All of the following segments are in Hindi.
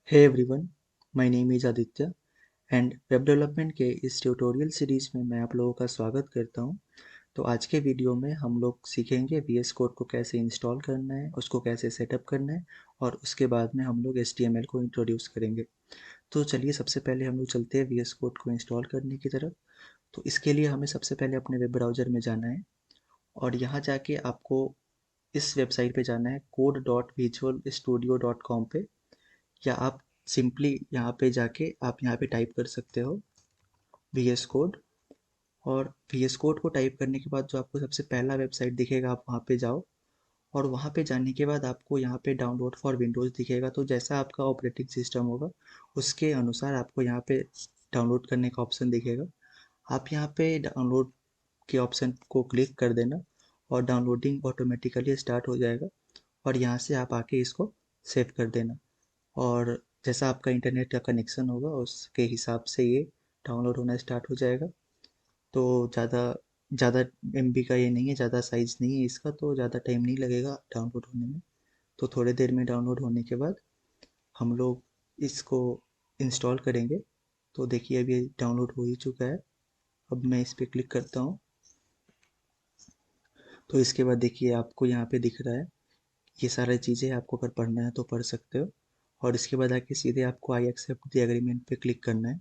Hey everyone, my name is Aditya and web development के इस ट्यूटोरियल सीरीज़ में मैं आप लोगों का स्वागत करता हूं। तो आज के वीडियो में हम लोग सीखेंगे VS कोड को कैसे इंस्टॉल करना है, उसको कैसे सेटअप करना है और उसके बाद में हम लोग HTML को इंट्रोड्यूस करेंगे। तो चलिए सबसे पहले हम लोग चलते हैं VS कोड को इंस्टॉल करने की तरफ। तो इसके लिए हमें सबसे पहले अपने वेब ब्राउज़र में जाना है और यहाँ जाके आपको इस वेबसाइट पे जाना है code.visualstudio.com पे, या आप सिंपली यहाँ पे जाके आप यहाँ पे टाइप कर सकते हो VS कोड। और VS कोड को टाइप करने के बाद जो आपको सबसे पहला वेबसाइट दिखेगा आप वहाँ पे जाओ, और वहाँ पे जाने के बाद आपको यहाँ पे डाउनलोड फॉर विंडोज़ दिखेगा। तो जैसा आपका ऑपरेटिंग सिस्टम होगा उसके अनुसार आपको यहाँ पे डाउनलोड करने का ऑप्शन दिखेगा। आप यहाँ पे डाउनलोड के ऑप्शन को क्लिक कर देना और डाउनलोडिंग ऑटोमेटिकली स्टार्ट हो जाएगा, और यहाँ से आप आके इसको सेव कर देना। और जैसा आपका इंटरनेट का कनेक्शन होगा उसके हिसाब से ये डाउनलोड होना स्टार्ट हो जाएगा। तो ज़्यादा ज़्यादा MB का ये नहीं है, ज़्यादा साइज़ नहीं है इसका, तो ज़्यादा टाइम नहीं लगेगा डाउनलोड होने में। तो थोड़ी देर में डाउनलोड होने के बाद हम लोग इसको इंस्टॉल करेंगे। तो देखिए अभी डाउनलोड हो ही चुका है। अब मैं इस पर क्लिक करता हूँ। तो इसके बाद देखिए आपको यहाँ पे दिख रहा है ये सारी चीज़ें। आपको अगर पढ़ना है तो पढ़ सकते हो। और इसके बाद आके सीधे आपको आई एक्सेप्ट द एग्रीमेंट पे क्लिक करना है।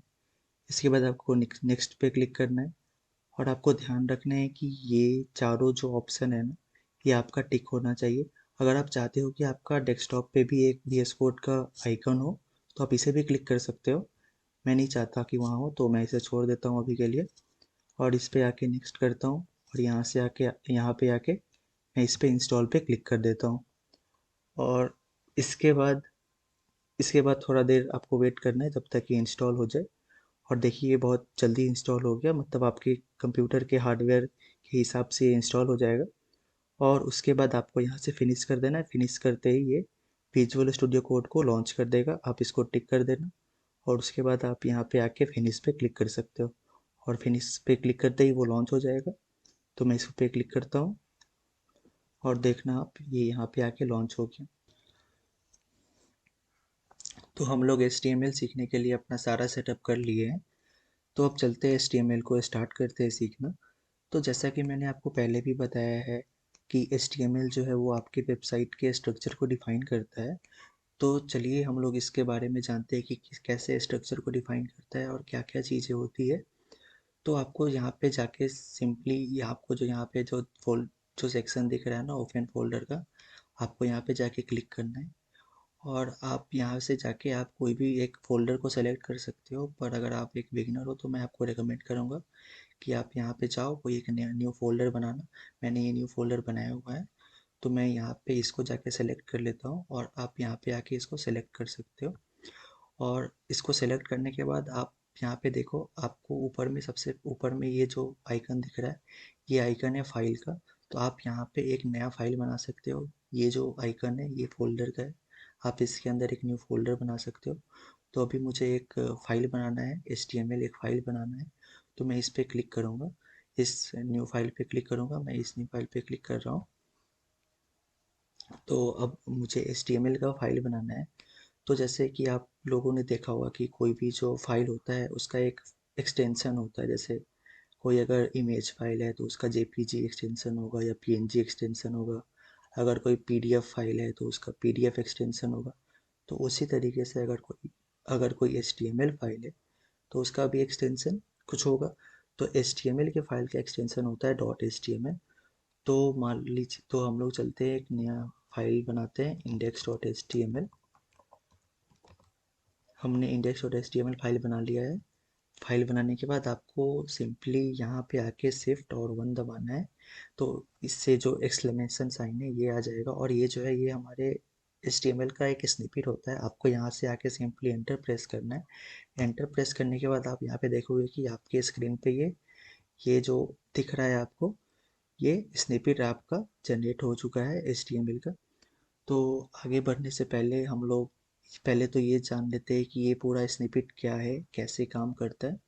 इसके बाद आपको नेक्स्ट पे क्लिक करना है। और आपको ध्यान रखना है कि ये चारों जो ऑप्शन है ना, ये आपका टिक होना चाहिए। अगर आप चाहते हो कि आपका डेस्कटॉप पे भी एक VS कोड का आइकन हो तो आप इसे भी क्लिक कर सकते हो। मैं नहीं चाहता कि वहाँ हो, तो मैं इसे छोड़ देता हूँ अभी के लिए। और इस पे आके नेक्स्ट करता हूँ, और यहाँ से आके यहाँ पे आके मैं इस पे इंस्टॉल पे क्लिक कर देता हूँ। और इसके बाद इसके बाद थोड़ा देर आपको वेट करना है जब तक ये इंस्टॉल हो जाए। और देखिए ये बहुत जल्दी इंस्टॉल हो गया, मतलब आपके कंप्यूटर के हार्डवेयर के हिसाब से ये इंस्टॉल हो जाएगा। और उसके बाद आपको यहाँ से फिनिश कर देना है। फिनिश करते ही ये विजुअल स्टूडियो कोड को लॉन्च कर देगा, आप इसको टिक कर देना। और उसके बाद आप यहाँ पे आके फिनिश पे क्लिक कर सकते हो, और फिनिश पे क्लिक करते ही वो लॉन्च हो जाएगा। तो मैं इस पे क्लिक करता हूँ और देखना आप ये यहाँ पे आके लॉन्च हो गया। तो हम लोग HTML सीखने के लिए अपना सारा सेटअप कर लिए हैं। तो अब चलते हैं HTML को स्टार्ट करते हैं सीखना। तो जैसा कि मैंने आपको पहले भी बताया है कि HTML जो है वो आपके वेबसाइट के स्ट्रक्चर को डिफ़ाइन करता है। तो चलिए हम लोग इसके बारे में जानते हैं कि कैसे स्ट्रक्चर को डिफ़ाइन करता है और क्या-क्या चीज़ें होती है। तो आपको यहाँ पे जाके सिंपली ये आपको जो यहाँ पे जो सेक्शन दिख रहा है ना ओपन फ़ोल्डर का, आपको यहाँ पे जाके क्लिक करना है। और आप यहाँ से जाके आप कोई भी एक फ़ोल्डर को सेलेक्ट कर सकते हो, पर अगर आप एक बिगिनर हो तो मैं आपको रिकमेंड करूँगा कि आप यहाँ पे जाओ, कोई एक नया न्यू फ़ोल्डर बनाना। मैंने ये न्यू फ़ोल्डर बनाया हुआ है, तो मैं यहाँ पे इसको जाके सेलेक्ट कर लेता हूँ, और आप यहाँ पे आके इसको सेलेक्ट कर सकते हो। और इसको सेलेक्ट करने के बाद आप यहाँ पे देखो, आपको ऊपर में सबसे ऊपर में ये जो आइकन दिख रहा है, ये आइकन है फाइल का। तो आप यहाँ पे एक नया फाइल बना सकते हो। ये जो आइकन है ये फोल्डर का है, आप इसके अंदर एक न्यू फोल्डर बना सकते हो। तो अभी मुझे एक फाइल बनाना है, HTML एक फाइल बनाना है। तो मैं इस पर क्लिक करूँगा, इस न्यू फाइल पे क्लिक करूँगा। मैं इस न्यू फाइल पे क्लिक कर रहा हूँ। तो अब मुझे HTML का फाइल बनाना है। तो जैसे कि आप लोगों ने देखा होगा कि कोई भी जो फाइल होता है उसका एक एक्सटेंशन होता है। जैसे कोई अगर इमेज फाइल है तो उसका JPG एक्सटेंशन होगा या PNG एक्सटेंशन होगा। अगर कोई PDF फाइल है तो उसका PDF एक्सटेंशन होगा। तो उसी तरीके से अगर कोई HTML फाइल है तो उसका भी एक्सटेंशन कुछ होगा। तो HTML के फाइल का एक्सटेंशन होता है .html। तो मान लीजिए, तो हम लोग चलते हैं एक नया फाइल बनाते हैं index.html। हमने index.html फाइल बना लिया है। फाइल बनाने के बाद आपको सिंपली यहाँ पे आके शिफ्ट और 1 दबाना है। तो इससे जो एक्सक्लेमेशन साइन है ये आ जाएगा, और ये जो है ये हमारे HTML का एक स्निपेट होता है। आपको यहाँ से आके सिंपली एंटर प्रेस करना है। एंटर प्रेस करने के बाद आप यहाँ पे देखोगे कि आपके स्क्रीन पे ये जो दिख रहा है आपको, ये स्निपेट आपका जनरेट हो चुका है HTML का। तो आगे बढ़ने से पहले हम लोग पहले तो ये जान लेते हैं कि ये पूरा स्निपेट क्या है, कैसे काम करता है।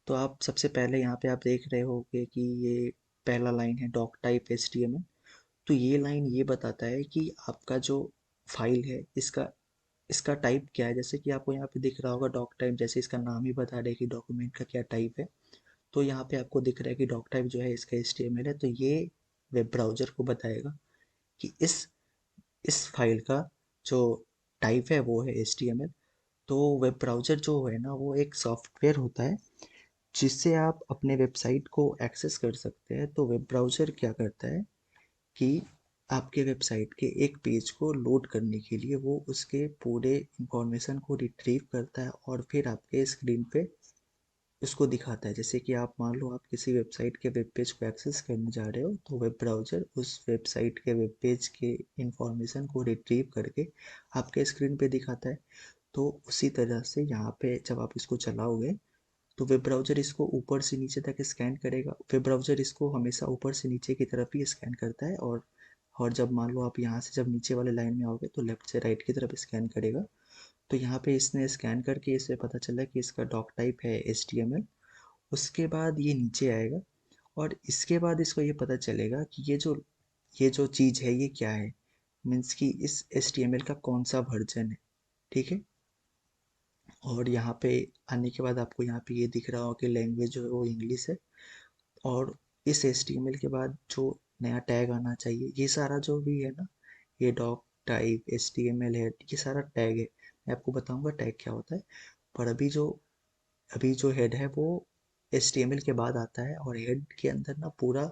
तो आप सबसे पहले यहाँ पे आप देख रहे होगे कि ये पहला लाइन है डॉक टाइप HTML। तो ये लाइन ये बताता है कि आपका जो फाइल है इसका इसका टाइप क्या है, जैसे कि आपको यहाँ पे दिख रहा होगा डॉक टाइप, जैसे इसका नाम ही बता रहा है कि डॉक्यूमेंट का क्या टाइप है। तो यहाँ पे आपको दिख रहा है कि डॉक टाइप जो है इसका HTML है, तो ये वेब ब्राउज़र को बताएगा कि इस फाइल का जो टाइप है वो है HTML। तो वेब ब्राउज़र जो है ना वो एक सॉफ्टवेयर होता है जिससे आप अपने वेबसाइट को एक्सेस कर सकते हैं। तो वेब ब्राउज़र क्या करता है कि आपके वेबसाइट के एक पेज को लोड करने के लिए वो उसके पूरे इंफॉर्मेशन को रिट्रीव करता है और फिर आपके स्क्रीन पे उसको दिखाता है। जैसे कि आप मान लो आप किसी वेबसाइट के वेब पेज को एक्सेस करने जा रहे हो, तो वेब ब्राउज़र उस वेबसाइट के वेब पेज के इंफॉर्मेशन को रिट्रीव करके आपके स्क्रीन पे दिखाता है। तो उसी तरह से यहाँ पे जब आप इसको चलाओगे तो वेब ब्राउज़र इसको ऊपर से नीचे तक स्कैन करेगा। वेब ब्राउज़र इसको हमेशा ऊपर से नीचे की तरफ ही स्कैन करता है, और जब मान लो आप यहाँ से जब नीचे वाले लाइन में आओगे तो लेफ्ट से राइट की तरफ स्कैन करेगा। तो यहाँ पे इसने स्कैन करके इसे पता चला कि इसका डॉक टाइप है HTML। उसके बाद ये नीचे आएगा और इसके बाद इसको ये पता चलेगा कि ये जो चीज़ है ये क्या है, मीन्स कि इस HTML का कौन सा वर्जन है। ठीक है। और यहाँ पे आने के बाद आपको यहाँ पे ये दिख रहा हो कि लैंग्वेज जो है वो इंग्लिश है। और इस HTML के बाद जो नया टैग आना चाहिए, ये सारा जो भी है ना, ये डॉक टाइप HTML है, ये सारा टैग है। मैं आपको बताऊंगा टैग क्या होता है। पर अभी जो हेड है वो HTML के बाद आता है, और हेड के अंदर ना पूरा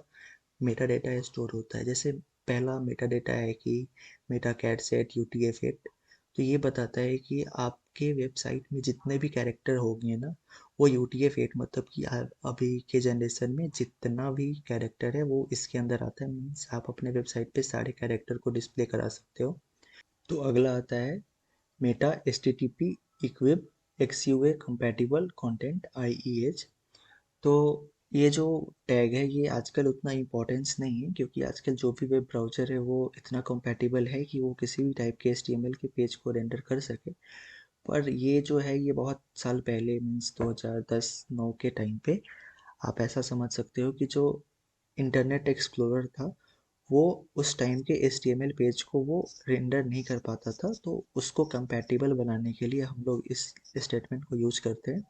मेटा डेटा स्टोर होता है। जैसे पहला मेटा डेटा है कि मेटा कैट सेट UTF-8। तो ये बताता है कि आपके वेबसाइट में जितने भी कैरेक्टर होंगे ना, वो UTF-8 मतलब कि अभी के जनरेशन में जितना भी कैरेक्टर है वो इसके अंदर आता है। मीन्स आप अपने वेबसाइट पे सारे कैरेक्टर को डिस्प्ले करा सकते हो। तो अगला आता है Meta HTTP equip XUA compatible content IEH। तो ये जो टैग है ये आजकल उतना इम्पोर्टेंस नहीं है, क्योंकि आजकल जो भी वेब ब्राउज़र है वो इतना कंपैटिबल है कि वो किसी भी टाइप के HTML के पेज को रेंडर कर सके। पर ये जो है ये बहुत साल पहले, मीन्स 2010-9 के टाइम पे आप ऐसा समझ सकते हो कि जो इंटरनेट एक्सप्लोरर था वो उस टाइम के HTML पेज को वो रेंडर नहीं कर पाता था। तो उसको कंपैटिबल बनाने के लिए हम लोग इस स्टेटमेंट को यूज करते हैं।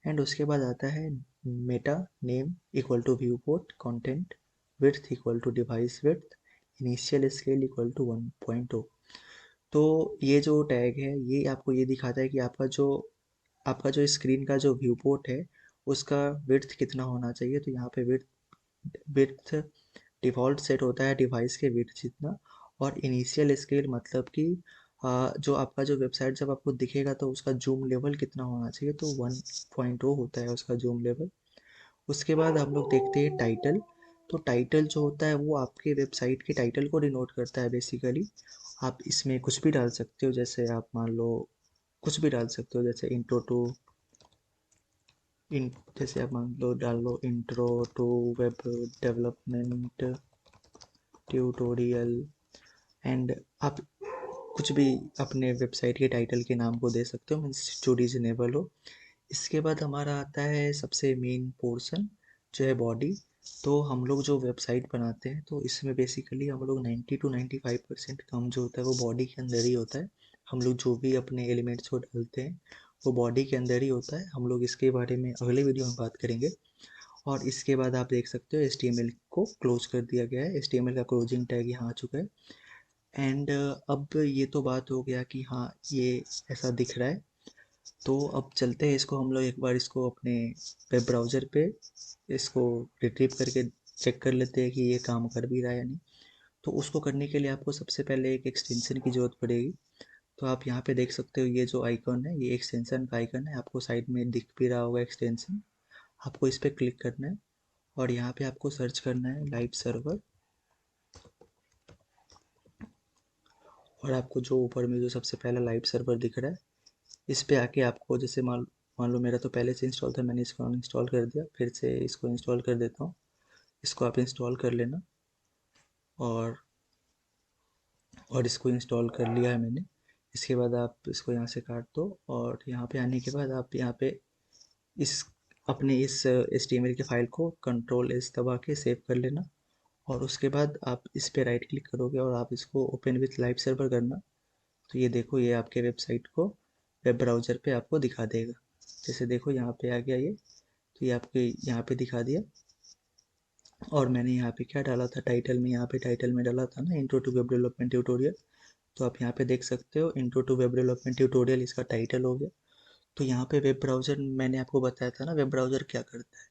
एंड उसके बाद आता है meta name equal to viewport content width equal to device width initial scale equal to 1.0। तो ये जो टैग है ये आपको ये दिखाता है कि आपका जो स्क्रीन का जो व्यू पोर्ट है उसका विड्थ कितना होना चाहिए। तो यहाँ पे विड्थ डिफ़ॉल्ट सेट होता है डिवाइस के विड्थ जितना। और इनिशियल स्केल मतलब कि जो आपका जो वेबसाइट जब आपको दिखेगा तो उसका जूम लेवल कितना होना चाहिए, तो 1.0 होता है उसका जूम लेवल। उसके बाद हम लोग देखते हैं टाइटल। तो टाइटल जो होता है वो आपके वेबसाइट के टाइटल को डिनोट करता है बेसिकली। आप इसमें कुछ भी डाल सकते हो, जैसे आप मान लो कुछ भी डाल सकते हो, जैसे इंट्रो टू इन जैसे आप मान लो डाल लो intro to web development tutorial. And आप कुछ भी अपने वेबसाइट के टाइटल के नाम को दे सकते हो, मीन्स जो रीजनेबल हो। इसके बाद हमारा आता है सबसे मेन पोर्शन जो है बॉडी। तो हम लोग जो वेबसाइट बनाते हैं तो इसमें बेसिकली हम लोग 90 to 95% काम जो होता है वो बॉडी के अंदर ही होता है। हम लोग जो भी अपने एलिमेंट्स को डालते हैं वो बॉडी के अंदर ही होता है। हम लोग इसके बारे में अगले वीडियो में बात करेंगे। और इसके बाद आप देख सकते हो HTML को क्लोज कर दिया गया है, HTML का क्लोजिंग टैग यहाँ आ चुका है। एंड अब ये तो बात हो गया कि हाँ ये ऐसा दिख रहा है। तो अब चलते हैं इसको हम लोग एक बार इसको अपने वेब ब्राउज़र पे इसको रिट्रीव करके चेक कर लेते हैं कि ये काम कर भी रहा है या नहीं। तो उसको करने के लिए आपको सबसे पहले एक एक्सटेंशन की ज़रूरत पड़ेगी। तो आप यहाँ पे देख सकते हो ये जो आइकन है ये एक्सटेंशन का आइकन है, आपको साइड में दिख भी रहा होगा एक्सटेंशन। आपको इस पर क्लिक करना है और यहाँ पे आपको सर्च करना है लाइव सर्वर। और आपको जो ऊपर में जो सबसे पहला लाइव सर्वर दिख रहा है इस पे आके आपको जैसे मान मान लो मेरा तो पहले से इंस्टॉल था, मैंने इसको अनइंस्टॉल कर दिया, फिर से इसको इंस्टॉल कर देता हूँ। इसको आप इंस्टॉल कर लेना। और इसको इंस्टॉल कर लिया है मैंने। इसके बाद आप इसको यहाँ से काट दो और यहाँ पे आने के बाद आप यहाँ पे इस अपने इस HTML के फाइल को Ctrl+S दबा के सेव कर लेना। और उसके बाद आप इस पे राइट क्लिक करोगे और आप इसको ओपन विथ लाइव सर्वर करना। तो ये देखो, ये आपके वेबसाइट को वेब ब्राउज़र पे आपको दिखा देगा। जैसे देखो यहाँ पे आ गया ये, तो ये आपके यहाँ पे दिखा दिया। और मैंने यहाँ पे क्या डाला था टाइटल में, यहाँ पे टाइटल में डाला था ना intro to web development tutorial. तो आप यहाँ पे देख सकते हो intro to web development tutorial इसका टाइटल हो गया। तो यहाँ पे वेब ब्राउज़र मैंने आपको बताया था ना, वेब ब्राउज़र क्या करता है।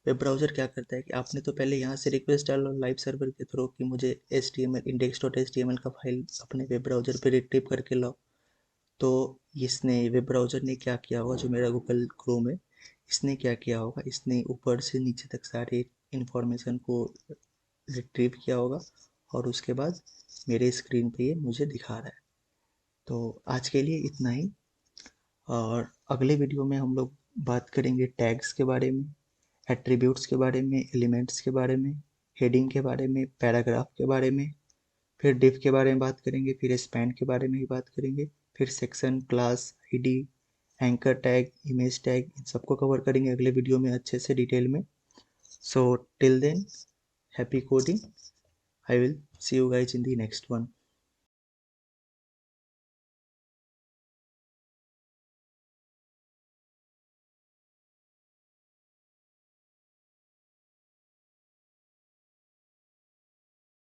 वेब ब्राउज़र क्या करता है कि आपने तो पहले यहाँ से रिक्वेस्ट डालो लाइव सर्वर के थ्रू कि मुझे HTML index.html का फाइल अपने वेब ब्राउज़र पे रिट्रीव करके लाओ। तो इसने वेब ब्राउज़र ने क्या किया होगा, जो मेरा गूगल क्रोम है, इसने क्या किया होगा, इसने ऊपर से नीचे तक सारे इन्फॉर्मेशन को रिट्रीव किया होगा और उसके बाद मेरे स्क्रीन पे ये मुझे दिखा रहा है। तो आज के लिए इतना ही, और अगले वीडियो में हम लोग बात करेंगे टैग्स के बारे में, एट्रीब्यूट्स के बारे में, एलिमेंट्स के बारे में, हेडिंग के बारे में, पैराग्राफ के बारे में, फिर डिफ के बारे में बात करेंगे, फिर स्पैन के बारे में ही बात करेंगे, फिर section, class, ID, anchor tag, image tag, इन सबको कवर करेंगे अगले वीडियो में अच्छे से डिटेल में। So till then, happy coding. I will see you guys in the next one.